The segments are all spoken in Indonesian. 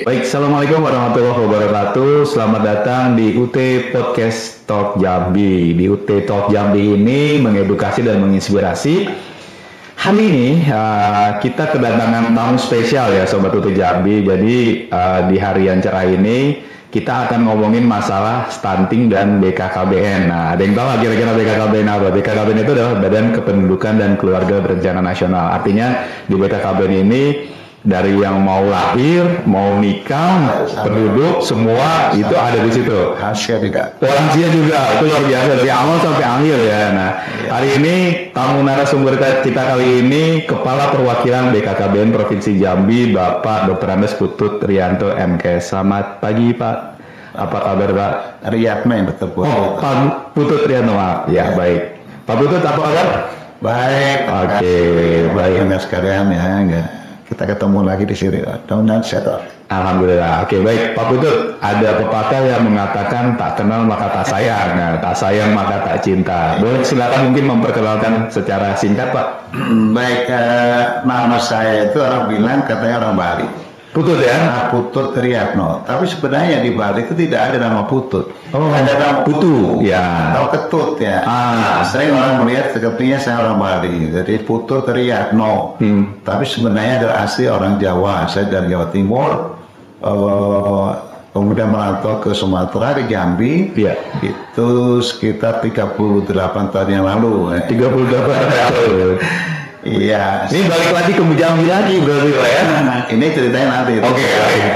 Baik, Assalamualaikum warahmatullahi wabarakatuh. Selamat datang di UT Podcast Talk Jambi. Di UT Talk Jambi ini mengedukasi dan menginspirasi. Hari ini kita kedatangan tamu spesial ya Sobat UT Jambi. Jadi di hari yang cerah ini kita akan ngomongin masalah stunting dan BKKBN. Nah, ada yang tahu kira-kira BKKBN apa? BKKBN itu adalah Badan Kependudukan dan Keluarga Berencana Nasional. Artinya di BKKBN ini dari yang mau lahir, mau nikah, penduduk, semua itu ada di situ. Lansia juga. Lansia juga, itu luar biasa dari awal sampai akhir ya. Nah, hari ini tamu narasumber kita kali ini Kepala Perwakilan BKKBN Provinsi Jambi, Bapak Dr. Andes Putut Rianto MK. Selamat pagi Pak. Apa kabar Pak? Riyatno yang betul. Oh, Pak Putut Rianto, maaf. Ya, baik. Pak Putut, apa kabar? Baik. Oke, baik. Enggak sekalian ya, enggak. Kita ketemu lagi di sini. Tahun setor. Alhamdulillah. Oke, baik. Pak Putut, ada pepatah yang mengatakan tak kenal maka tak sayang. Nah, tak sayang maka tak cinta. Boleh silakan mungkin memperkenalkan secara singkat, Pak. Baik, nama saya itu orang bilang katanya orang Bali. Putut ya? Putut Riyatno. Tapi sebenarnya di Bali itu tidak ada nama Putut. Oh, ada nama Putu. Ya. Atau Ketut ya. Saya orang melihat sepertinya saya orang Bali. Jadi Putut Riyatno. Tapi sebenarnya adalah asli orang Jawa. Saya dari Jawa Timur. Kemudian merantau ke Sumatera, ke Jambi. Iya. Itu sekitar 38 tahun yang lalu. 38 tahun yang lalu. Iya. Ini balik lagi ke Jambi lagi berarti Pak ya? Nah, ini ceritanya nanti. Oke.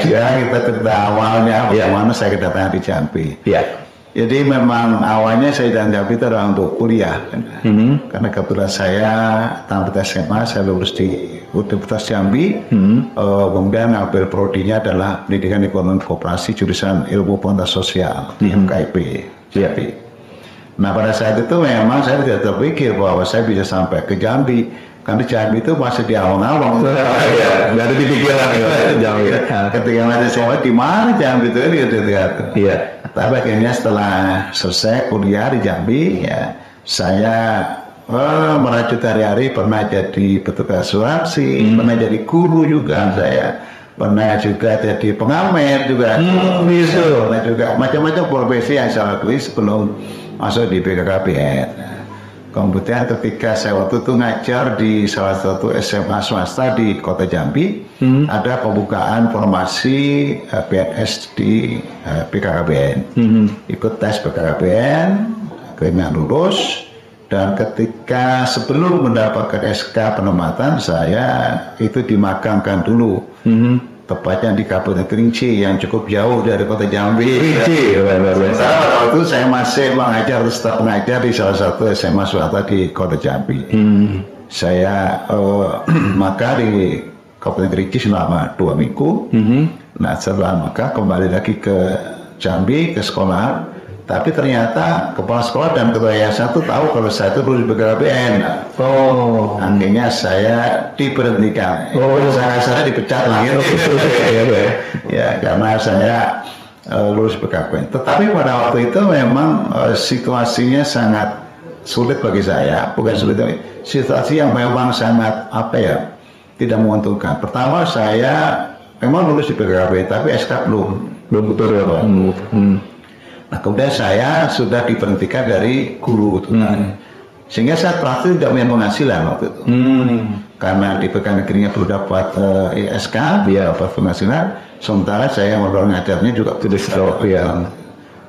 Ya, kita cerita awalnya bagaimana saya kedatangan di Jambi. Iya. Jadi memang awalnya saya dan Jambi itu adalah untuk kuliah. Karena kebetulan saya tamat SMA, saya lulus di Universitas Jambi. Kemudian ngambil prodinya adalah Pendidikan Ekonomi Koperasi jurusan Ilmu Pengetahuan Sosial di MKIP Jambi. Nah pada saat itu memang saya tidak terpikir bahwa saya bisa sampai ke Jambi. Karena Jambi itu masih di awang-awang. Iya, nggak ada di pikiran Jambi. Ketika masih SMA, di mana Jambi itu? Iya. Tapi akhirnya setelah selesai kuliah di Jambi, ya saya merajut hari-hari, pernah jadi petugas asuransi, pernah jadi guru juga saya. Pernah juga jadi pengamen juga. Pernah juga macam-macam profesi yang saya lalui sebelum masuk di BKKBN. Kemudian ketika saya waktu itu ngajar di salah satu SMA swasta di Kota Jambi, ada pembukaan formasi PNS di BKKBN. Ikut tes BKKBN, akhirnya lulus. Dan ketika sebelum mendapatkan SK penempatan, saya itu dimakamkan dulu. Tepatnya di Kabupaten Kerinci yang cukup jauh dari Kota Jambi. Kerinci, waktu itu saya masih mengajar, tetap mengajar di salah satu SMA swasta di Kota Jambi. Saya maka di Kabupaten Kerinci selama 2 minggu. Nah setelah maka kembali lagi ke Jambi ke sekolah. Tapi ternyata kepala sekolah dan ketua yayasan itu tahu kalau saya itu lulus BKKBN. Akhirnya saya diberhentikan. Saya dipecat lagi. Ya, karena saya lulus BKKBN. Tetapi pada waktu itu memang situasinya sangat sulit bagi saya. Bukan sulit, situasi yang memang sangat tidak menguntungkan. Pertama saya memang lulus di BKKBN, tapi SK belum betul ya Pak. Nah kemudian saya sudah diberhentikan dari guru sehingga saya terakhir tidak punya penghasilan waktu itu karena di PK Negerinya belum dapat SK, dapat penghasilan, sementara saya ngobrol ngajarnya juga tidak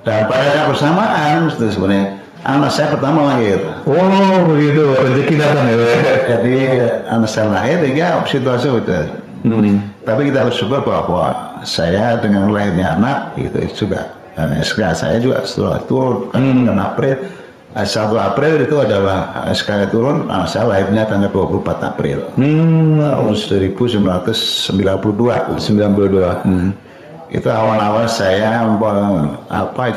dan pada saat bersamaan sebenarnya anak saya pertama lahir. Begitu rezeki datang ya. Jadi anak saya lahir hingga situasi itu. Tapi kita harus syukur bahwa saya dengan lahirnya anak itu juga. Dan SK saya juga setelah turun kan April 1 April itu adalah SK turun, saya lahirnya tanggal 24 April tahun 1992. Itu awal-awal saya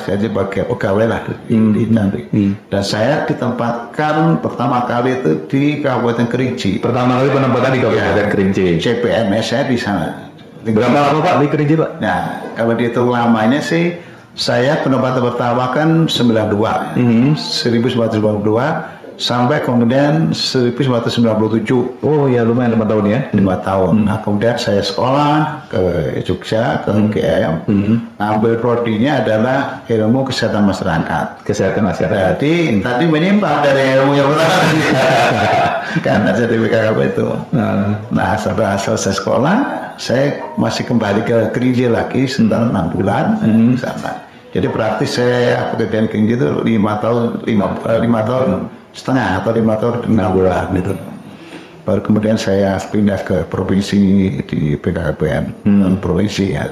saja pakai pegawai lah di Jambi. Dan saya ditempatkan pertama kali itu di Kabupaten Kerinci. Pertama kali penempatan di Kabupaten Kerinci. CPNS saya di sana. Berapa lama Pak di Kerinci Pak? Nah kalau dihitung lamanya sih saya penempatan pertama kan 92, 1992 sampai kemudian 1997. Oh ya, lumayan 5 tahun ya. 5 tahun. Nah kemudian saya sekolah ke Jogja, ke UGM. Ambil prodinya adalah ilmu kesehatan masyarakat. Kesehatan masyarakat. Jadi tadi menyimpang dari ilmu yang benar. Karena jadi BKKP itu. Nah setelah selesai sekolah, saya masih kembali ke Kerinci lagi sekitar 6 bulan di sana. Jadi berarti saya pekerjaan Kerinci itu 5 tahun setengah atau 5 tahun 6 bulan gitu. Baru kemudian saya pindah ke provinsi di BKKBN provinsi ya.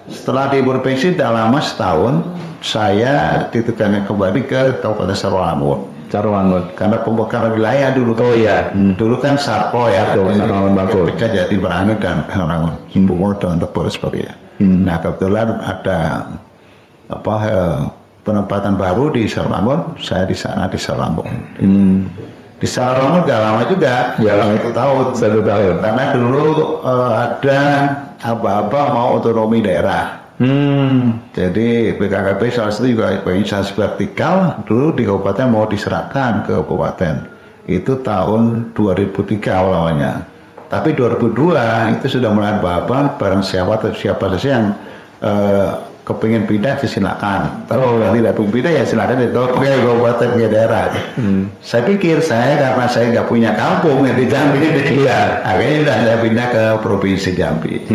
Setelah di provinsi tidak lama setahun, saya ditugaskan kembali ke Kabupaten Sarawak. Karena pembekaran wilayah dulu. Oh iya. Dulu kan Sarpo ya. Rangun Bangkul. Jadi Berangun dan Rangun Himbungur dan Tepur sebagainya. Nah kebetulan ada penempatan baru di Sarawak, saya di sana di Sarawak. Di Sarawak gak lama juga, ya, 1 tahun. 1 tahun. Karena dulu ada apa-apa mau otonomi daerah. Jadi BKKP salah satu juga instansi vertikal dulu di kabupaten mau diserahkan ke kabupaten. Itu tahun 2003 awalnya. Tapi 2002 itu sudah mulai apa barang siapa saja yang kepingin pindah silakan. Kalau tidak pindah ya silakan itu kabupaten ke daerah. Saya pikir karena saya nggak punya kampung di Jambi, akhirnya saya pindah ke provinsi Jambi.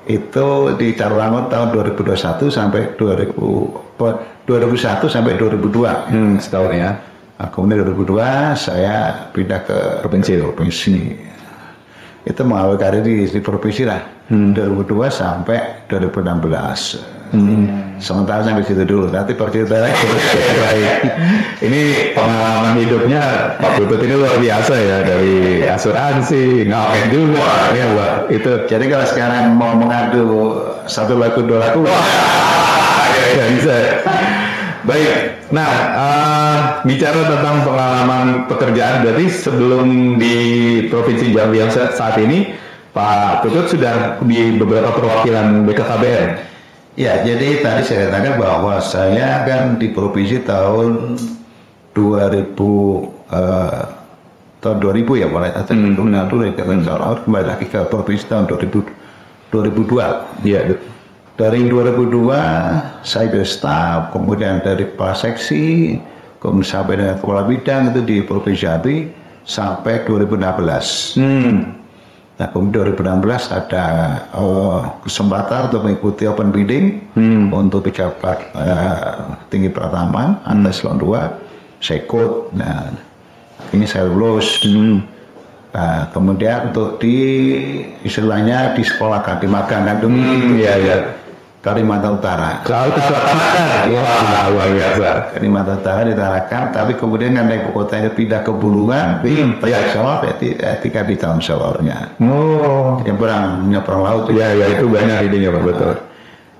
Itu di Carulangun tahun 2021 sampai 2001 sampai 2002. Setahun ya. Nah, kemudian 2002 saya pindah ke provinsi. Itu mengawal karir di provinsi lah. 2002 sampai 2016. Sementara sampai situ dulu. Nanti percerita lagi. Ini pengalaman hidupnya Pak Putut ini luar biasa ya, dari asuransi, ngapain juga ya Pak. Itu jadi kalau sekarang mau mengadu 1 laku 2 laku, ya bisa. Baik. Nah, bicara tentang pengalaman pekerjaan, berarti sebelum di Provinsi Jambi yang saat ini, Pak Putut sudah di beberapa perwakilan BKKBN. Ya, jadi tadi saya katakan bahwa saya kan di provinsi tahun 2000 ya mulai kembali lagi ke provinsi tahun 2002. Iya. Dari 2002 saya jadi staf, kemudian dari kepala seksi, kemudian sampai dengan kepala bidang itu di provinsi Jambi sampai 2016. Nah, kemudian 2016 ada kesempatan untuk mengikuti open bidding untuk pejabat tinggi pertama atas eselon 2. Saya ikut. Nah, ini saya lulus. Nah, kemudian untuk istilahnya di sekolah di magang Kalimantan Utara. Wah, luar biasa. Kalimantan Utara ditarakan, tapi kemudian kan ibu kotanya pindah ke Bulungan, Sawah, ketika di tahun Sawahnya. Nyebrang laut. Ya, itu banyak idenya Pak, betul.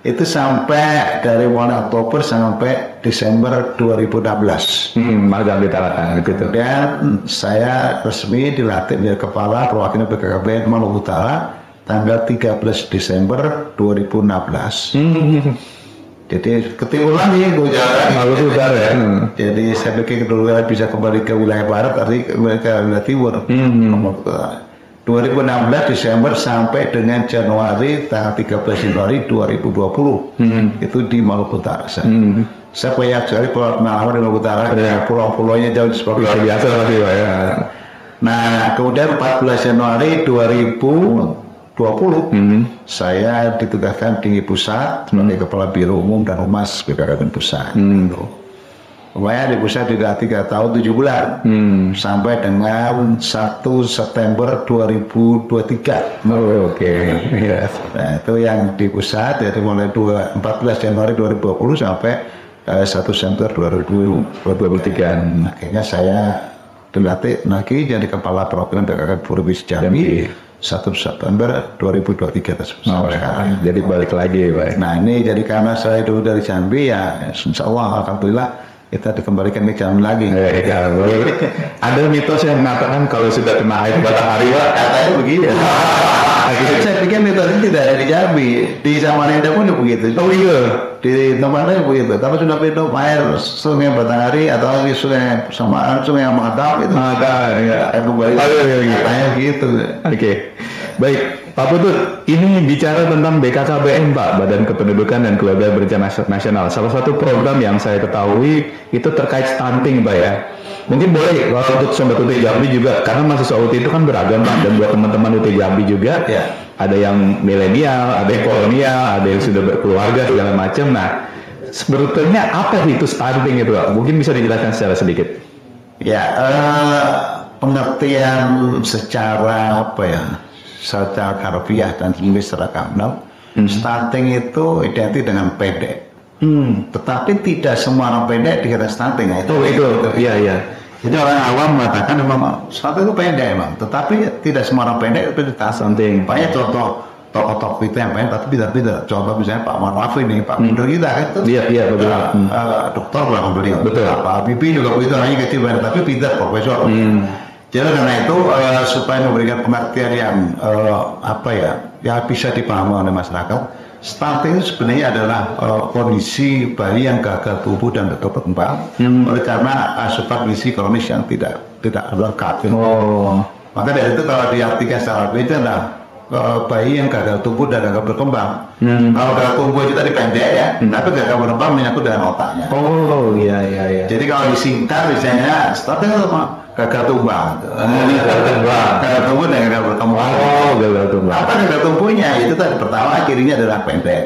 Itu sampai dari mulai Oktober sampai Desember 2016. Magang ditarakan gitu. Dan saya resmi dilatih menjadi kepala perwakilan BKKBN Maluku Utara tanggal 13 Desember 2016. Jadi ketemu lagi Maluku Utara ya. Jadi saya pikir dulu bisa kembali ke wilayah barat, tapi kembali ke wilayah timur. 2016 Desember sampai dengan Januari tanggal 13 Januari 2020 itu di Maluku Utara. Saya punya sekali pengalaman di Maluku Utara, pulau-pulaunya jauh seperti luar biasa lagi Pak ya. Nah kemudian 14 Januari 2020 saya ditugaskan di pusat sebagai kepala biro umum dan humas BKKBN pusat. Lumayan di pusat juga 3 tahun 7 bulan sampai dengan 1 September 2023. Oke. Yes. Nah itu yang di pusat, jadi mulai 14 Januari 2020 sampai 1 September 2023. Akhirnya saya dilatih lagi jadi kepala program BKKBN Provinsi Jambi 1 September 2023 sekarang. Jadi balik lagi Pak. Nah ini jadi karena saya dulu dari Jambi ya insya Allah alhamdulillah kita dikembalikan ke jalan lagi. Ada mitos yang mengatakan kalau sudah kena air matahari, Pak, Katanya begitu. Saya pikir mitos ini tidak ada di Jambi, di Samarinda pun begitu. oh iya, Di tempat lain begitu. Tapi sudah minum air sungai Batanghari atau sungai Samaan, sungai yang Makadam itu. ya. Air kembali. Katanya gitu. Oke, baik Pak Putut, ini bicara tentang BKKBN Pak, Badan Kependudukan dan Keluarga Berencana Nasional. Salah satu program yang saya ketahui itu terkait stunting Pak ya. Mungkin boleh kalau untuk Sobat UT Jambi juga, karena mahasiswa UT itu kan beragam Pak, dan buat teman-teman UT Jambi juga, Ya. ada yang milenial, ada yang kolonial, ada yang sudah berkeluarga segala macam. Nah, sebetulnya apa itu stunting itu Pak? Mungkin bisa dijelaskan secara sedikit. Ya, pengertian secara apa ya, secara harfiah dan secara kamil, stunting itu identik dengan pendek. Tetapi tidak semua orang pendek dikira stunting. Nah, Iya. Jadi orang awam mengatakan memang stunting itu pendek memang, tetapi tidak semua orang pendek itu Stunting. Banyak contoh tokoh-tokoh kita yang pendek, tapi tidak. Contoh misalnya Pak Marwafi nih, Pak Mundur kita kan itu. Iya, betul. Dokter belakang beliau. Betul. Pak Habibie juga begitu, orangnya kecil banget, tapi pintar, profesor. Jadi karena itu supaya memberikan pengertian yang yang bisa dipahami oleh masyarakat, stunting itu sebenarnya adalah kondisi bayi yang gagal tumbuh dan gagal berkembang oleh karena asupan gizi kronis yang tidak lengkap. Oh, Maka dari itu kalau diartikan secara lebih itu adalah bayi yang gagal tumbuh dan gagal berkembang. Kalau gagal tumbuh itu tadi pendek ya, tapi gagal berkembang menyangkut dengan otaknya. oh, iya. Jadi kalau disingkat misalnya stunting itu gagal tumbuh. Gagal tumbuh dan gagal berkembang. Oh, gagal tumbuh. Apa gagal tumbuhnya? Itu tadi pertama kirinya adalah pendek.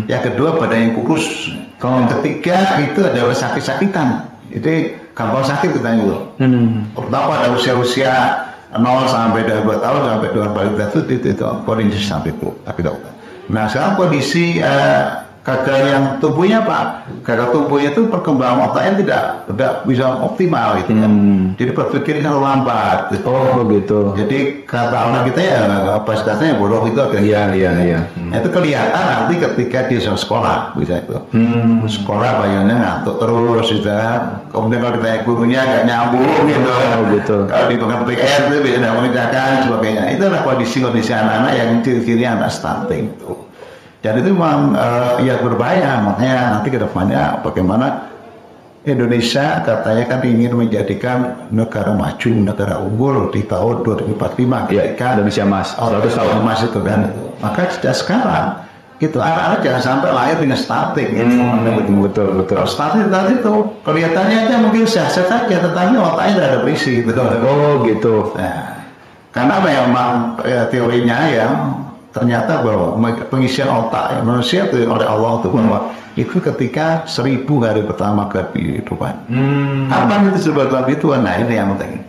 Yang kedua badan yang kurus. Yang ketiga itu adalah sakit-sakitan. Jadi gampang sakit kita itu. Terutama pada usia-usia 0 sampai 2 tahun sampai 2 balita itu kondisi sampai itu. Nah sekarang kondisi gagal yang tumbuhnya Pak, gagal tumbuhnya itu perkembangan otaknya tidak bisa optimal gitu kan. Jadi berpikirnya lambat. Oh begitu. Jadi kata orang kita ya kapasitasnya bodoh itu agak. Iya. Itu kelihatan nanti ketika dia sekolah bisa itu. Sekolah bayarnya ngantuk terus gitu. Kemudian kalau ditanya gurunya nggak nyambung gitu. Oh gitu. Kalau di pengen PR itu bisa tidak mengerjakan sebagainya. Itu adalah kondisi anak-anak yang ciri-ciri anak stunting itu. Dan itu memang berbahaya. Makanya nanti ke depannya bagaimana Indonesia katanya kan ingin menjadikan negara maju, negara unggul di tahun 2045 ketika Indonesia Mas, 100 tahun emas itu kan. Maka sejak sekarang itu anak-anak jangan sampai lahir dengan stunting. Betul. Stunting tadi itu kelihatannya aja mungkin sehat saja, tetapi otaknya tidak ada berisi. Oh gitu. Nah, karena memang teorinya ya ternyata bahwa pengisian otak manusia itu oleh Allah itu bahwa itu ketika 1000 hari pertama kehidupan. Kapan itu sebetulnya itu? Nah ini yang penting.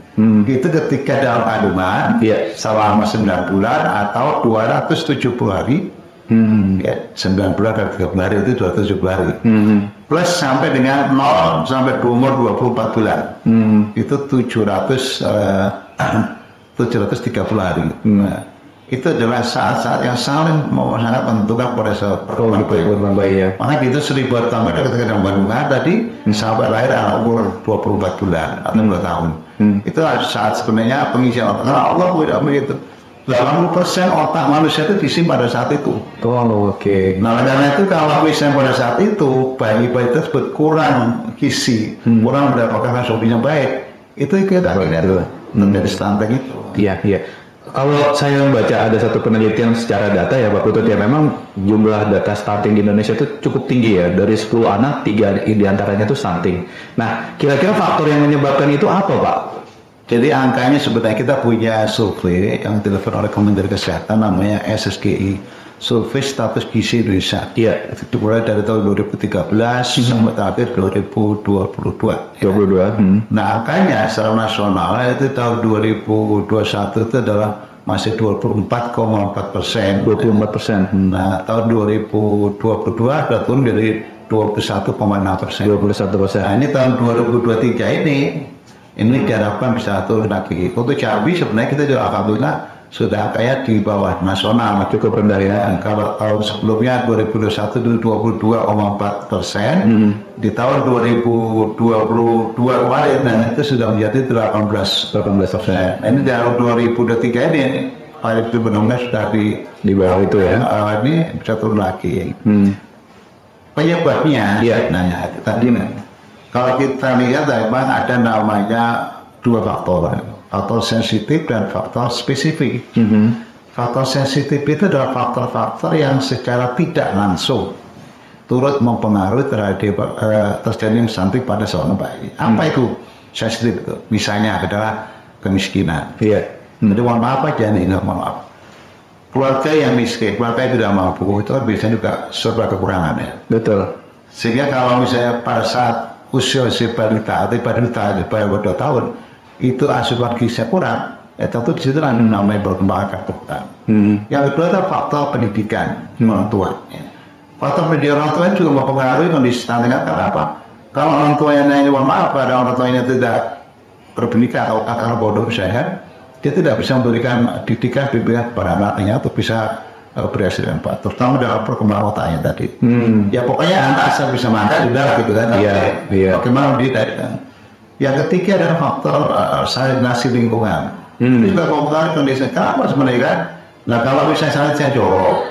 Itu ketika dalam kandungan selama 9 bulan atau 270 hari. 9 bulan dan 30 hari itu 270 hari. Plus sampai dengan 0 sampai umur 24 bulan. Itu 730 hari. Itu adalah saat-saat yang sangat menentukan pada perkembangan bayi. Makanya itu 1000 hari pertama ketika dalam kandungan tadi sampai lahir anak umur 24 bulan atau 2 tahun. Itu saat sebenarnya pengisian otak. Nah, Allah tidak begitu. 80% otak manusia itu disimpan pada saat itu. Oh, oke. Nah, karena itu kalau misalnya pada saat itu bayi-bayi tersebut kurang gizi, kurang mendapatkan asupan yang baik, itu kita terjadi stunting itu. Iya. Kalau saya membaca ada satu penelitian secara data ya Pak Putut ya, memang jumlah data stunting di Indonesia itu cukup tinggi ya. Dari 10 anak 3 diantaranya itu stunting. Nah, kira-kira faktor yang menyebabkan itu apa Pak? Jadi angkanya sebetulnya kita punya survei yang dilakukan oleh Kementerian Kesehatan namanya SSGI, Survei Status Gizi Indonesia. Iya. Itu mulai dari tahun 2013 sampai terakhir 2022. Nah angkanya secara nasional itu tahun 2021 itu adalah masih 24,4%. 24%. Nah tahun 2022 sudah turun dari 21,6%. 21%. Nah ini tahun 2023 ini diharapkan bisa turun lagi. Untuk Jambi sebenarnya kita juga alhamdulillah sudah kayak di bawah nasional. Cukup rendah ya. Kalau tahun sebelumnya 2021 itu 22,4%, di tahun 2022 kemarin itu sudah menjadi 18%. Ini tahun 2023 ini itu benar-benar sudah di bawah itu ya. Ini bisa turun lagi. Penyebabnya, nah itu tadi kalau kita lihat memang ada namanya dua faktor sensitif dan faktor spesifik. Faktor sensitif itu adalah faktor-faktor yang secara tidak langsung turut mempengaruhi terhadap terjadinya stunting pada seorang bayi. Apa itu sensitif itu? Misalnya adalah kemiskinan. Jadi mohon maaf aja nih, mohon maaf. Keluarga yang miskin, keluarga yang tidak mampu itu biasanya juga serba kekurangan ya. Betul. Sehingga kalau misalnya pada saat usia balita atau balita di bawah 2 tahun itu asupan gizi kurang, tentu di situ namanya berkembang kebutuhan. Yang kedua adalah faktor pendidikan orang tua. Faktor pendidikan orang tua juga mempengaruhi kondisi stunting. Karena apa? Kalau orang tuanya maaf pada orang tuanya tidak berpendidikan atau akal bodoh sehat, dia tidak bisa memberikan didikan kepada anaknya untuk bisa berhasil dengan baik, terutama dalam perkembangan otaknya tadi. Ya pokoknya anak asal bisa makan sudah gitu kan. Bagaimana dia tadi. Yang ketiga adalah faktor sanitasi lingkungan. Itu juga mempengaruhi kondisi. Kenapa sebenarnya kan? Nah kalau misalnya saya jorok,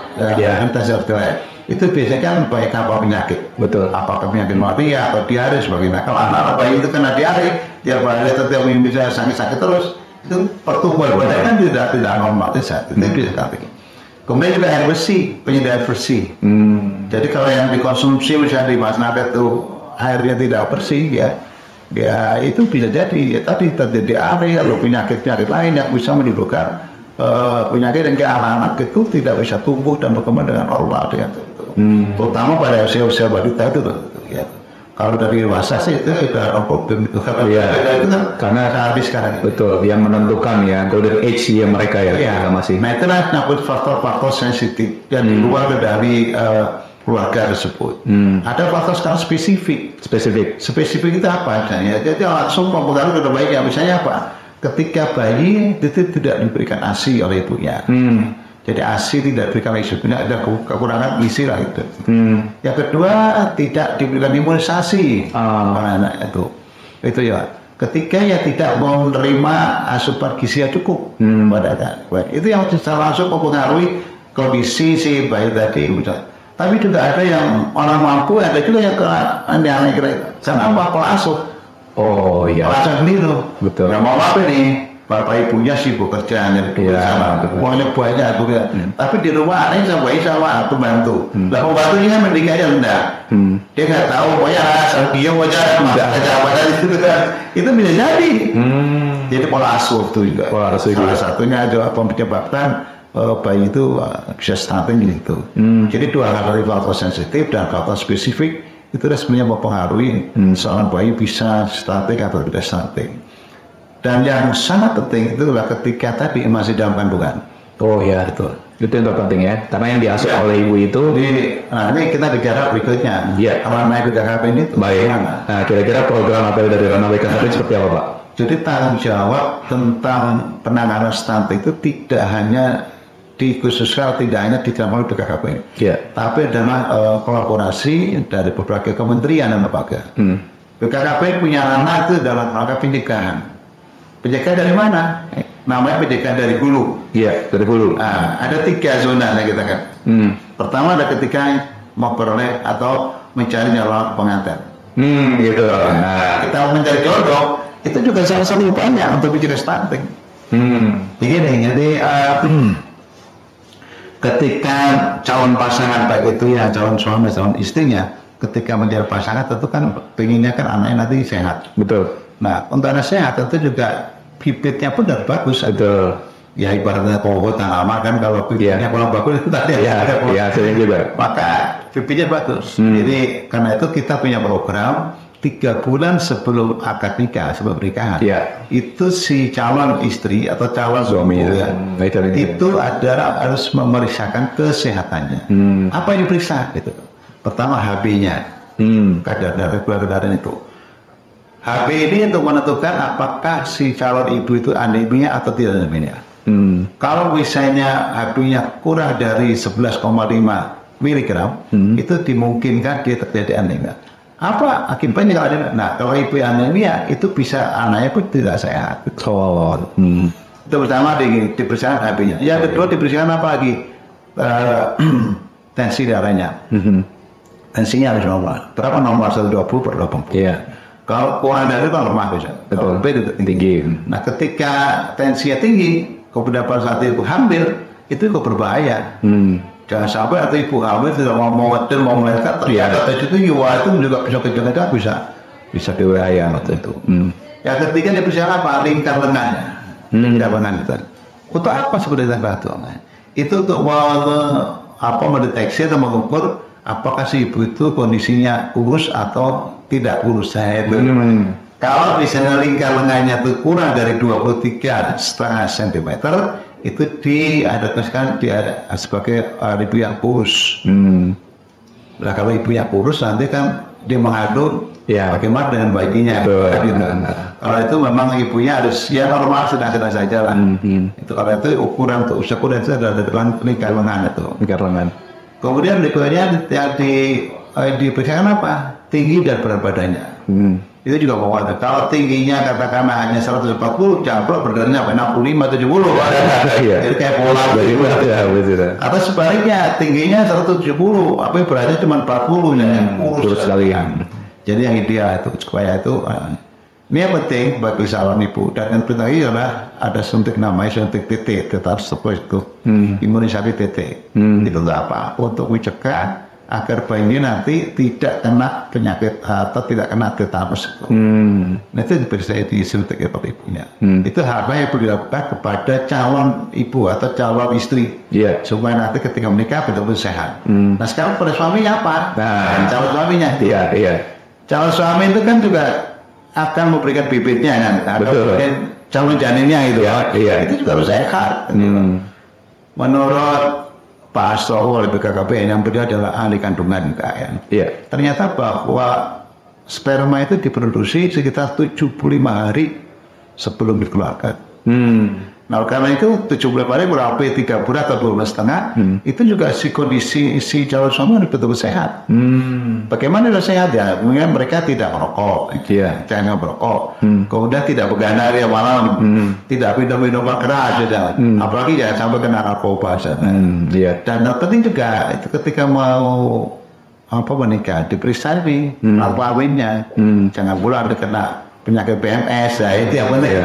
itu biasanya kan baik apa penyakit. Betul. Apakah penyakit malaria atau diare sebagainya. Kalau anak bayi itu kena diare, tiap hari tetap bisa sakit-sakit terus. Itu pertumbuhan badan kan tidak normal itu bisa sakit. Kemudian juga air bersih, penyediaan bersih. Jadi kalau yang dikonsumsi misalnya di masyarakat itu airnya tidak bersih ya itu bisa jadi tadi terjadi diare atau penyakit lain yang bisa menimbulkan penyakit dan anak-anak itu tidak bisa tumbuh dan berkembang dengan normal terutama pada usia balita itu ya. Kalau dari dewasa sih itu sudah problem itu karena habis sekarang. Betul, yang menentukan ya golden age ya mereka ya masih. Nah itulah faktor-faktor sensitif yang di luar dari keluarga tersebut. Ada faktor sekarang spesifik. Spesifik itu apa? Jadi langsung mempengaruhi ke bayi. Misalnya apa? Ketika bayi itu tidak diberikan ASI oleh ibunya. Jadi ASI tidak diberikan oleh ibunya, ada kekurangan gizi lah itu. Yang kedua tidak diberikan imunisasi pada anak itu. Itu ya. Ketika ya tidak mau menerima asupan gizi yang cukup pada anak. Itu yang secara langsung mempengaruhi kondisi si bayi tadi. Tapi juga ada yang orang mampu, ada juga yang aneh-aneh karena pola asuh. Oh iya. Pola asuh keliru. Betul. Yang mau apa nih? Bapak ibunya sibuk kerjaan sama uangnya banyak juga. Tapi di rumah anaknya sama aku bantu. Lah pembantunya kan pendidikannya rendah. Dia nggak tahu pokoknya asal dia wajah itu kan. Itu bisa jadi. Jadi pola asuh itu juga. Salah satunya adalah penyebabkan bayi itu bisa stunting gitu. Jadi dua hal dari faktor sensitif dan faktor spesifik itu sebenarnya mempengaruhi seorang bayi bisa stunting atau tidak stunting. Dan yang sangat penting itu adalah ketika tadi masih dalam kandungan. Oh ya, betul. Itu yang terpenting ya. Karena yang diasuh oleh ibu itu. Ini kita bicara berikutnya. Ranah BKKP ini. Baik. Nah, kira-kira program APL dari ranah BKKP seperti apa, Pak? Jadi tanggung jawab tentang penanganan stunting itu tidak hanya dikhususkan, tidak hanya di dalam BKKP. Tapi adalah kolaborasi dari berbagai kementerian dan lembaga. BKKP punya ranah itu dalam rangka pencegahan. Pencegahan dari mana? Namanya pencegahan dari hulu. Iya, dari hulu. Ada 3 zona yang kita kan. Pertama ada ketika memperoleh atau mencari calon pengantin. Gitu. Kita mencari jodoh itu juga salah satu upaya untuk mencegah stunting. Begini, jadi ketika calon pasangan baik itu ya calon suami, calon istrinya, ketika mencari pasangan tentu kan pengennya kan anaknya nanti sehat. Betul. Nah, untuk anak sehat tentu juga bibitnya pun udah bagus. Betul. Ya ibaratnya pohon tanaman kan kalau bibitnya kurang bagus itu tadi sering juga. Maka bibitnya bagus. Jadi karena itu kita punya program 3 bulan sebelum akad nikah, sebelum pernikahan. Itu si calon istri atau calon suami itu adalah harus memeriksakan kesehatannya. Apa yang diperiksa? Gitu. Pertama HB-nya, kadar darah itu. HB ini untuk menentukan apakah si calon ibu itu anemia atau tidak anemia. Kalau misalnya HB-nya kurang dari 11,5 miligram, itu dimungkinkan dia terjadi anemia. Apa akibatnya kalau anemia? Nah, kalau ibu anemia itu bisa anaknya pun tidak sehat. Itu pertama diperiksa HB-nya. Yang kedua diperiksa apa lagi? Tensi darahnya. Tensinya harus normal. Berapa normal? 120 per 80. Iya. Kalau kurang dari itu normal bisa. Betul. Itu tinggi. Nah, ketika tensinya tinggi, kemudian pada saat ibu hamil, itu kok berbahaya. Jangan sampai atau ibu hamil tidak mau melahirkan, ternyata tensi tinggi, wah itu juga bisa berbahaya waktu itu. Yang ketiga dia periksa apa? Lingkar lengannya. Lingkar lengan itu. Untuk apa sebenarnya batu? Itu untuk mendeteksi atau mengukur apakah si ibu itu kondisinya kurus atau tidak kurus. Kalau misalnya lingkar lengannya itu kurang dari 23,5 cm, itu diadaptasikan sebagai ibu yang kurus. Nah, kalau ibu yang kurus nanti kan dia mengandung bagaimana dengan bayinya. Kalau itu memang ibunya harus normal sedang-sedang saja lah. Itu kalau itu ukuran untuk usia kuda itu ada lingkar lengan itu. Lingkar lengan. Kemudian berikutnya yang diperiksakan apa? Tinggi dan berat badannya. Itu juga penguatan. Kalau tingginya katakanlah hanya 140, jamblo beratnya sampai 65, 70. Jadi kayak pola. Atau sebaliknya tingginya 170, tapi beratnya cuma 40, kurus sekali. Jadi yang ideal itu supaya itu ini yang penting bagi calon ibu. Dan yang penting lagi adalah ada suntik namanya suntik TT, tetap seperti itu. Imunisasi TT. Itu apa? Untuk mencegah agar bayi ini nanti tidak kena penyakit atau tidak kena tetanus. Nah, itu bisa disuntik oleh ibunya. Itu hal yang perlu dilakukan kepada calon ibu atau calon istri, supaya nanti ketika menikah betul-betul sehat. Nah, sekarang pada suaminya apa? Nah, calon suaminya. Calon suami itu kan juga akan memberikan bibitnya kan, atau calon janinnya itu. Itu juga harus sehat. Menurut Pak Astowo oleh BKKBN yang beliau adalah ahli kandungan kan. Ternyata bahwa sperma itu diproduksi sekitar 75 hari sebelum dikeluarkan. Nah, karena itu 75 hari berarti 3 bulan atau 2 bulan setengah, itu juga si kondisi si calon suami harus betul-betul sehat. Bagaimana dia sehat ya? Mungkin mereka tidak merokok, jangan merokok, kemudian tidak begadang ya malam, tidak minum keras, apalagi jangan sampai kena narkoba. Dan yang penting juga itu ketika mau menikah diperiksa nih kawinnya, jangan pula kena penyakit PMS, ya itu yang penting.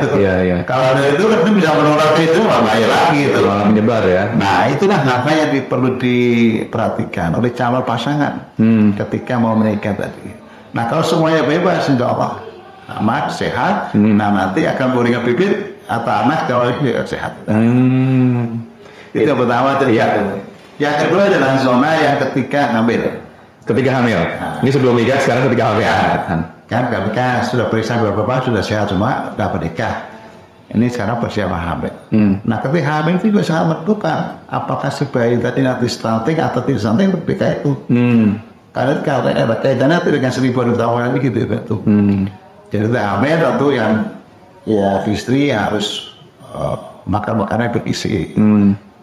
Kalau ada itu kan bisa menular itu bahaya lagi itu. Menyebar ya. Nah, itulah makanya perlu diperhatikan oleh calon pasangan ketika mau menikah tadi. Nah, kalau semuanya bebas, insya Allah amat sehat. Nah, nanti akan memberikan bibit atau anak kalau dia sehat. Itu yang pertama. Yang kedua adalah zona yang ketika hamil. Nah, ini sebelum nikah, sekarang ketika hamil. Kan ketika sudah periksa beberapa sudah sehat semua, sudah menikah. Ini sekarang persiapan hamil. Nah, ketika hamil itu juga sangat menentukan apakah si bayi tadi nanti stunting atau tidak stunting ketika itu. Karena kalau ada kaitannya dengan 1.000 tahun gitu itu. Jadi hamil tentu yang istri harus makan makanan yang bergizi,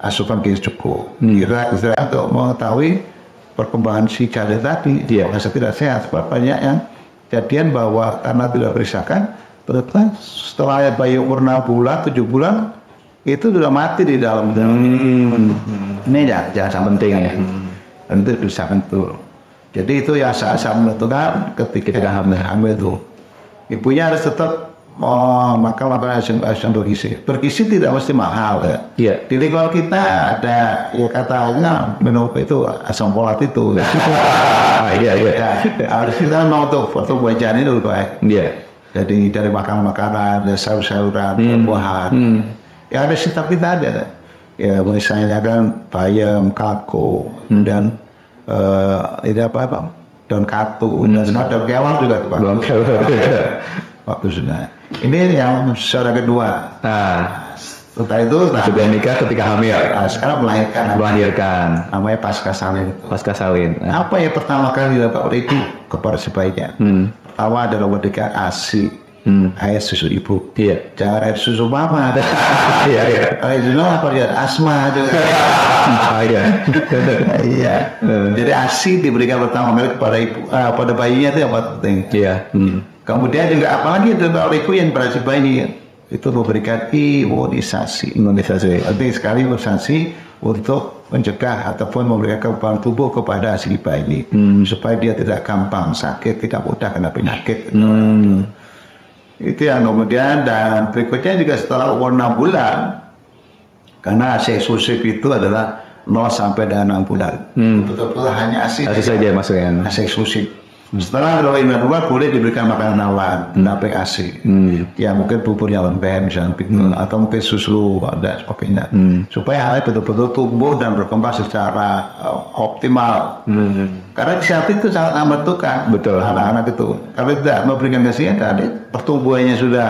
asupan gizi cukup. Kita untuk mengetahui perkembangan si janin tadi, apakah tidak sehat. Sebab banyak yang kejadian bahwa karena tidak periksakan, ternyata setelah bayi umur 6 bulan, 7 bulan, itu sudah mati di dalam. Ini jangan penting ya. Tentu bisa betul. Jadi itu yang saya menentukan ketika hamil itu. Ibunya harus tetap makan makanan yang bergizi. Bergizi tidak mesti mahal ya. Di lingkungan kita ada katanya minum itu asam folat itu. Harus kita mau untuk bacaan itu baik. Jadi dari makanan, dari sayur-sayuran, buah-buahan. Ya ada setiap kita ada. Ya misalnya kan bayam, kako, dan ini apa? Daun katu, dan ada kewan juga tuh Pak. Waktu sudah. Ini yang saudara kedua. Setelah itu sudah nikah ketika hamil. Sekarang melahirkan. Namanya pasca salin. Apa yang pertama kali dilakukan oleh ibu kepada sebaiknya? Pertama adalah memberikan ASI. air susu ibu. Iya. Jangan air susu mama. Iya, iya. Air susu apa ya? Asma juga. Iya. Iya. Jadi ASI diberikan pertama kali kepada ibu, pada bayinya itu yang paling penting. Iya. Kemudian juga apalagi itu kalau ibu yang berhasil bayi itu memberikan imunisasi. Penting sekali imunisasi untuk mencegah ataupun memberikan kekebalan tubuh kepada si bayi supaya dia tidak gampang sakit, tidak mudah kena penyakit. Itu yang kemudian, dan berikutnya juga setelah umur 6 bulan, karena ASI eksklusif itu adalah 0 sampai dengan 6 bulan. Betul-betul hanya ASI saja masuknya. ASI eksklusif. Setelah 2 bulan boleh diberikan makanan awan, pendamping ASI. Ya mungkin buburnya lembek misalnya, atau mungkin susu dan sebagainya. Supaya anak betul-betul tumbuh dan berkembang secara optimal. Karena di saat itu sangat amat menentukan anak-anak itu. Kalau tidak memberikan kasihan, pertumbuhannya sudah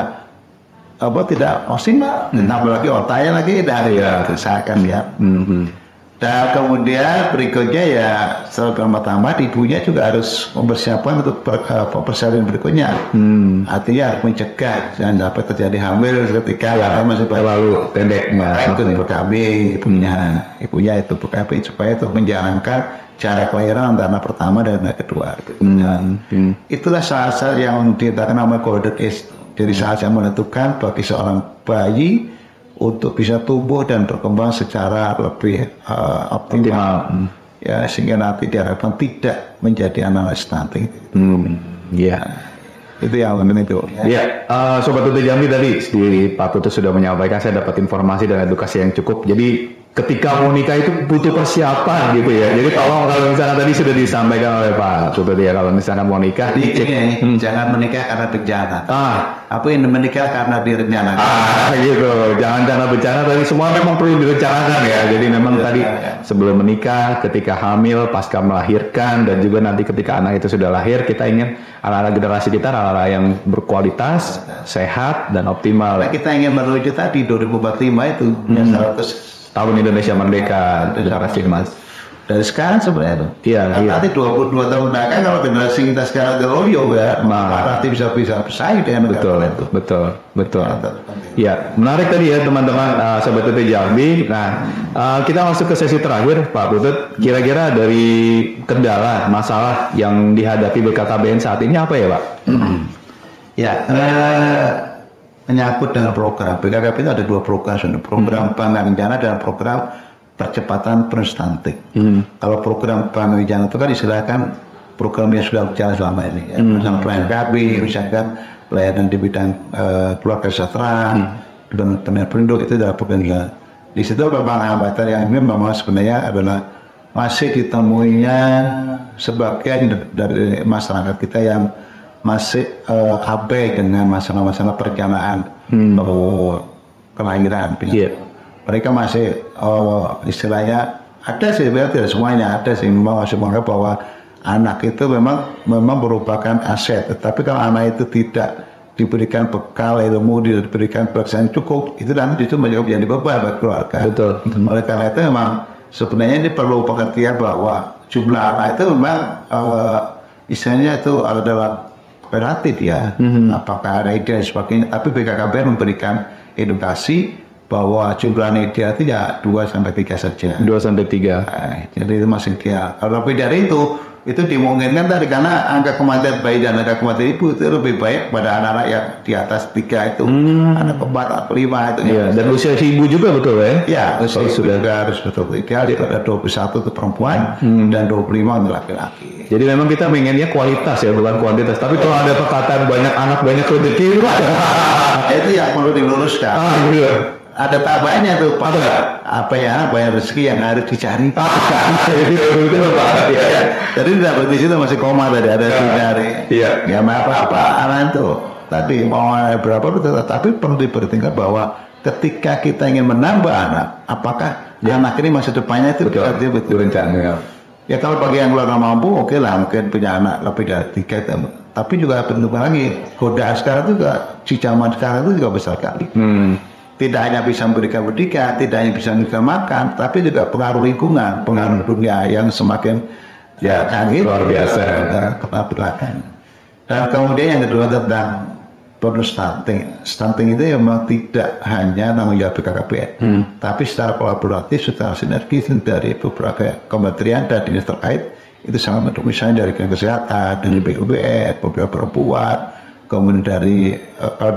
tidak maksimal, tambah lagi otaknya lagi dari kerusakan ya. Dan kemudian berikutnya ya setelah pertama ibunya juga harus mempersiapkan untuk persalinan berikutnya. Artinya mencegah jangan dapat terjadi hamil ketika masih terlalu pendeknya. Ikut BKB ibunya itu BKB supaya itu menjalankan jarak kelahiran antara pertama dan kedua. Itulah saat yang kita namanya golden age. Jadi saat yang menentukan bagi seorang bayi untuk bisa tumbuh dan berkembang secara lebih optimal. Ya, sehingga nanti diharapkan tidak menjadi anak stunting. Iya. Itu yang penting itu. Iya, Sobat UT Jambi tadi di Pak Putut sudah menyampaikan, saya dapat informasi dan edukasi yang cukup. Jadi ketika mau nikah itu butuh persiapan gitu ya. Jadi tolong kalau misalkan tadi sudah disampaikan oleh Pak Putut ya, kalau misalkan mau nikah dicek. Jangan menikah karena bencana. Apa yang menikah karena direncanakan. Gitu. Jangan karena bencana, tapi semua memang perlu direncanakan ya. Jadi memang tadi sebelum menikah, ketika hamil, pasca melahirkan, dan juga nanti ketika anak itu sudah lahir, kita ingin anak-anak generasi kita anak-anak yang berkualitas, sehat dan optimal. Nah, kita ingin menuju tadi 2045 itu 100 tahun Indonesia Merdeka generasi emas. Dari sekarang sebenarnya tuh. Iya. Nanti 22 tahun belakang kalau generasi kita sekarang geloyo ya, nanti bisa bersaing dengan betul. Ya, menarik tadi ya teman-teman Sobat UT Jambi. Nah, kita masuk ke sesi terakhir Pak Putut. Kira-kira dari kendala, masalah yang dihadapi BKKBN saat ini apa ya Pak? Ya, menyangkut dengan program. BKKBN itu ada 2 program, program Bangga Rencana dan program percepatan stunting. Kalau program Bangga Rencana itu kan istilahkan program yang sudah berjalan selama ini. Misalnya pelayanan KB, misalkan pelayanan di bidang keluarga kesejahteraan, dan tenaga penduduk itu adalah program juga. Di situ memang hambatan yang ini memang sebenarnya adalah masih ditemuinya sebagian dari masyarakat kita yang masih abai dengan masalah-masalah perencanaan kelahiran. Mereka masih istilahnya ada sih, tidak semuanya ada sih, memang masih menganggap bahwa anak itu memang merupakan aset. Tetapi kalau anak itu tidak diberikan bekal ilmu, diberikan pelaksanaan cukup, itu nanti itu menjadi beban bagi keluarga. Betul. Oleh karena itu memang sebenarnya ini perlu pengertian bahwa jumlah anak itu memang istilahnya itu adalah relatif ya. Apakah ada ide dan sebagainya. Tapi BKKBN memberikan edukasi bahwa jumlah ideal itu ya 2-3 saja. 2-3. Jadi itu masih ideal. Kalau lebih dari itu dimungkinkan tadi karena angka kematian bayi dan angka kematian ibu itu lebih baik pada anak-anak yang di atas 3 itu, anak 4 atau 5 itu. Iya, dan usia si ibu juga betul ya? Ya, usia ibu juga harus betul. Ideal ada 21 itu perempuan dan 25 untuk laki-laki. Jadi memang kita menginginnya kualitas ya, bukan kuantitas. Tapi kalau ada perkataan banyak anak banyak rezeki, itu yang perlu diluruskan. Iya. Ada tambahannya tuh, apa ya, banyak rezeki yang harus dicari. Jadi tidak berarti situ masih koma tadi, ada dicari. Iya. Ya apa anak itu tadi mau berapa betul, tapi perlu diperhatikan bahwa ketika kita ingin menambah anak, apakah anak ini masa depannya itu betul direncanakan. Ya kalau bagi yang keluarga mampu, oke lah, mungkin punya anak lebih dari 3. Tapi juga bentuknya lagi, godaan sekarang juga, di zaman sekarang itu juga besar sekali. Tidak hanya bisa memberikan pendidikan, tidak hanya bisa memberikan makan, tapi juga pengaruh lingkungan, pengaruh dunia yang semakin luar biasa. Kebelakang. Dan kemudian yang kedua tentang bonus stunting. Stunting itu memang tidak hanya tanggung jawab BKKBN, tapi secara kolaboratif, secara sinergi dari beberapa kementerian dan dinas terkait itu sangat mendukung. Misalnya dari kesehatan, dari BUPN, beberapa perempuan, kemudian dari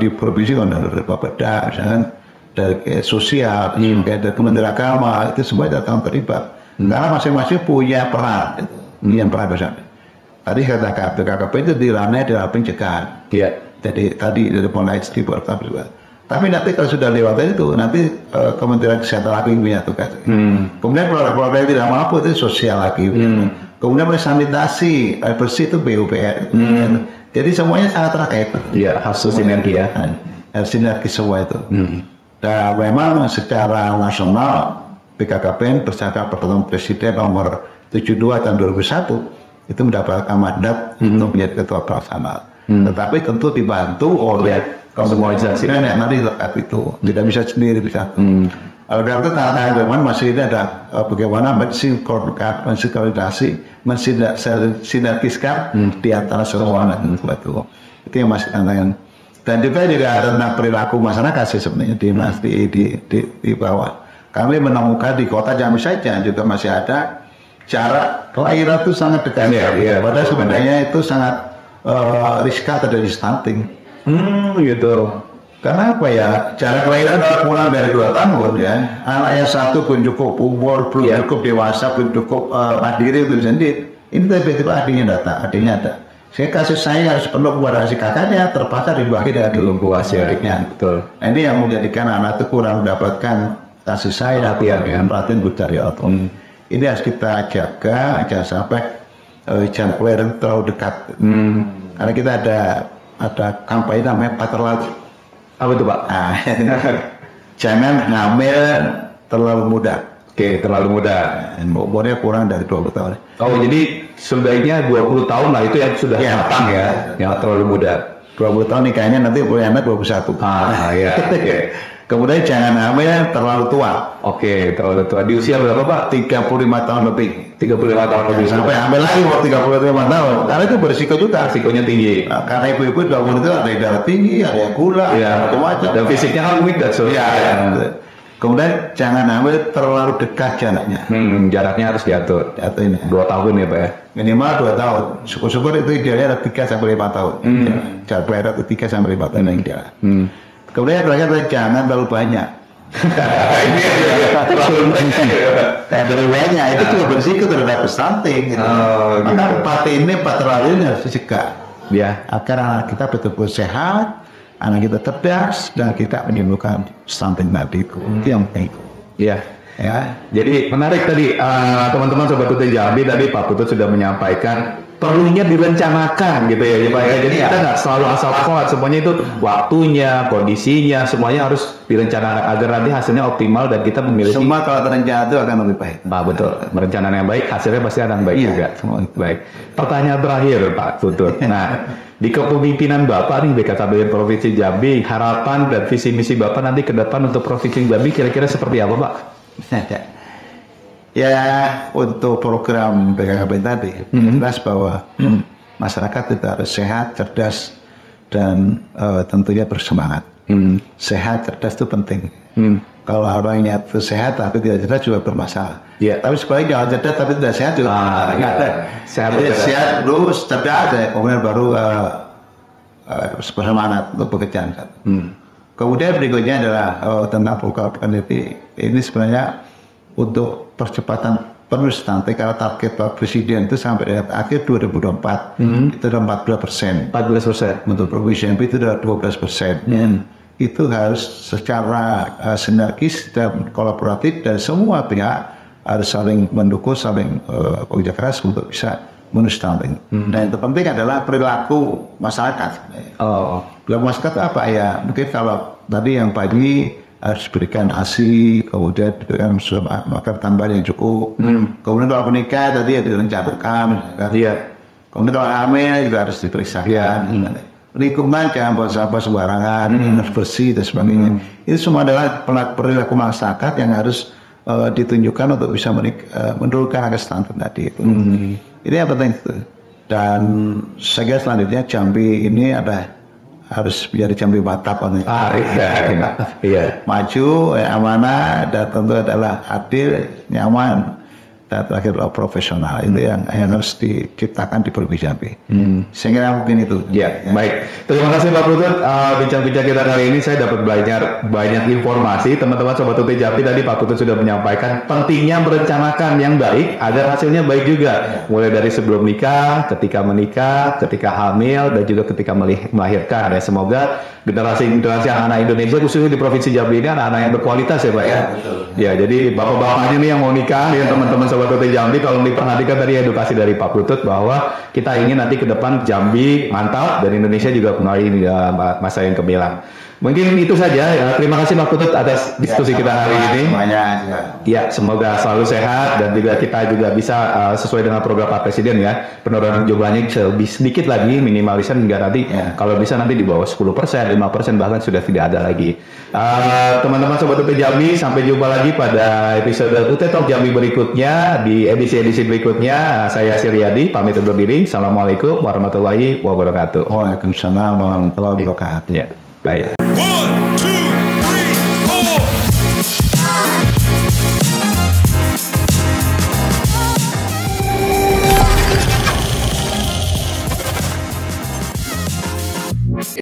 di provinsi dari Bapeda, misalnya dari sosial, dari Kementerian Agama, itu semua datang terlibat. Karena masing-masing punya peran, yang peran besar. Tadi kata BKKBN itu di ranah dalam pencegahan. Iya. Jadi tadi dari mulai di pertama juga. Tapi nanti kalau sudah lewat itu nanti Kementerian Kesehatan lagi punya tugas. Kemudian kalau yang tidak mampu itu sosial lagi. Kemudian sanitasi, air bersih itu BUPN. Jadi semuanya sangat terkait. Iya, hasil sinergi ya. Sinergi semua itu. Dan memang secara nasional BKKBN berdasarkan peraturan Presiden nomor 72 tahun 2001 itu mendapatkan mandat untuk menjadi ketua pelaksana. Tetapi tentu dibantu oleh semua instansi. Nanti tetap itu tidak bisa sendiri bisa. Oleh karena itu tantangan masih ada bagaimana mensinkronisasi, mensinergiskan di antara semua itu yang masih tantangan. Dan juga ada tentang perilaku masyarakat sih sebenarnya di bawah. Kami menemukan di kota Jambi saja juga masih ada jarak kelahiran itu sangat dekat. Padahal sebenarnya itu sangat riskan terjadi stunting. Gitu. Karena apa ya? Jarak kelahiran kurang dari 2 tahun ya. Anak yang satu pun cukup umur, belum cukup dewasa, belum cukup mandiri itu sendiri. Ini tiba-tiba adiknya ada. Saya kasih sayang harus penuh kepada si kakaknya, terpaksa dibagi dengan belum puas ya adiknya. Betul. Nah, ini yang menjadikan anak itu kurang mendapatkan kasih sayang, perhatian dari orang. Ini harus kita jaga, jangan sampai jangan kelahiran terlalu dekat. Karena kita ada kampanye namanya paterlal. Apa itu Pak? Jangan ngamil terlalu muda. Oke, terlalu muda. Umurnya kurang dari 20 tahun. Oh, jadi sebaiknya 20 tahun lah itu yang sudah matang ya, yang terlalu muda. 20 tahun nikahnya nanti punya anak 21. Iya. Kemudian jangan hamil terlalu tua. Oke, terlalu tua. Di usia berapa Pak? 35 tahun lebih. 35 tahun lebih. Sampai hamil lagi waktu 35 tahun. Karena itu berisiko juga. Risikonya tinggi. Nah, karena ibu-ibu 20 itu ada yang darah tinggi, ada yang gula, macam-macam. Dan fisiknya kan weak dan Kemudian jangan hamil terlalu dekat jaraknya. Jaraknya harus diatur. Diatur ini. 2 tahun ya Pak ya? Minimal 2 tahun. Syukur-syukur itu idealnya ada 3-5 tahun. Jarak kelahiran itu 3-5 tahun yang ideal. Kemudian terakhir jangan terlalu banyak. Terlalu banyak itu juga berisiko terhadap stunting. Maka paterlal ini harus dicegah. Ya. Agar anak kita betul-betul sehat, anak kita cerdas, dan kita menimbulkan stunting tadi itu. Itu yang penting. Iya. Ya. Jadi menarik tadi teman-teman Sobat UT Jambi tadi Pak Putut sudah menyampaikan perlunya direncanakan gitu ya Pak ya. Jadi kita nggak selalu asal kuat, semuanya itu waktunya, kondisinya, semuanya harus direncanakan agar nanti hasilnya optimal dan kita memiliki. Semua kalau terencana itu akan lebih baik. Pak betul, merencanakan yang baik hasilnya pasti akan baik juga. Semua baik. Pertanyaan terakhir Pak Putut. Nah di kepemimpinan Bapak nih BKKBN Provinsi Jambi, harapan dan visi misi Bapak nanti ke depan untuk Provinsi Jambi kira-kira seperti apa Pak? Ya untuk program BKKBN tadi jelas bahwa masyarakat itu harus sehat, cerdas, dan tentunya bersemangat. Sehat, cerdas itu penting. Kalau orangnya itu sehat tapi tidak cerdas juga bermasalah. Tapi sebaliknya kalau cerdas tapi tidak sehat juga sehat dulu, cerdas, kemudian baru bersemangat untuk bekerja. Kemudian berikutnya adalah tentang program ini sebenarnya untuk percepatan penurunan stunting karena target Pak Presiden itu sampai akhir 2024 itu ada 14%. 14%. Untuk Provinsi Jambi itu ada 12%. Itu harus secara sinergis dan kolaboratif dan semua pihak harus saling mendukung, saling bekerja keras untuk bisa menuju stunting. Dan yang terpenting adalah perilaku masyarakat. Perilaku masyarakat apa ya? Mungkin kalau tadi yang pagi harus berikan ASI, kemudian diberikan makan tambahan yang cukup. Kemudian kalau menikah tadi ya direncanakan. Kemudian kalau hamil juga harus diperiksakan. Lingkungan jangan buang sampah sembarangan, harus bersih dan sebagainya. Itu semua adalah perilaku masyarakat yang harus ditunjukkan untuk bisa menurunkan angka stunting tadi itu. Ini yang penting itu. Dan saya kira selanjutnya Jambi ini ada harus menjadi Jambi Mantap. Iya. Maju, amanah, dan tentu adalah adil, nyaman, dan terakhir profesional. Itu yang harus diciptakan di Provinsi Jambi. Sehingga mungkin itu. Ya, baik. Terima kasih Pak Putut. Bincang-bincang kita kali ini saya dapat belajar banyak informasi. Teman-teman Sobat UT Jambi, tadi Pak Putut sudah menyampaikan pentingnya merencanakan yang baik agar hasilnya baik juga. Mulai dari sebelum nikah, ketika menikah, ketika hamil, dan juga ketika melahirkan. Ya, semoga generasi anak Indonesia khususnya di Provinsi Jambi ini anak-anak yang berkualitas ya Pak ya. Ya, jadi bapak-bapaknya nih yang mau nikah, ya teman-teman Sobat UT Jambi, kalau diperhatikan tadi edukasi dari Pak Putut bahwa kita ingin nanti ke depan Jambi mantap dan Indonesia juga kembali masa yang gemilang. Mungkin itu saja. Ya, terima kasih Pak Putut atas diskusi kita hari ini. Semuanya. Ya, semoga selalu sehat dan juga kita juga bisa sesuai dengan program Pak Presiden ya. Penurunan jumlahnya lebih sedikit lagi, minimalisir hingga nanti kalau bisa nanti di bawah 10%, 5% bahkan sudah tidak ada lagi. Teman-teman Sobat UT Jambi, sampai jumpa lagi pada episode UT Talk Jambi berikutnya di edisi-edisi berikutnya. Saya Siryadi pamit undur diri. Assalamualaikum warahmatullahi wabarakatuh. Waalaikumsalam warahmatullahi wabarakatuh. Ya, baik.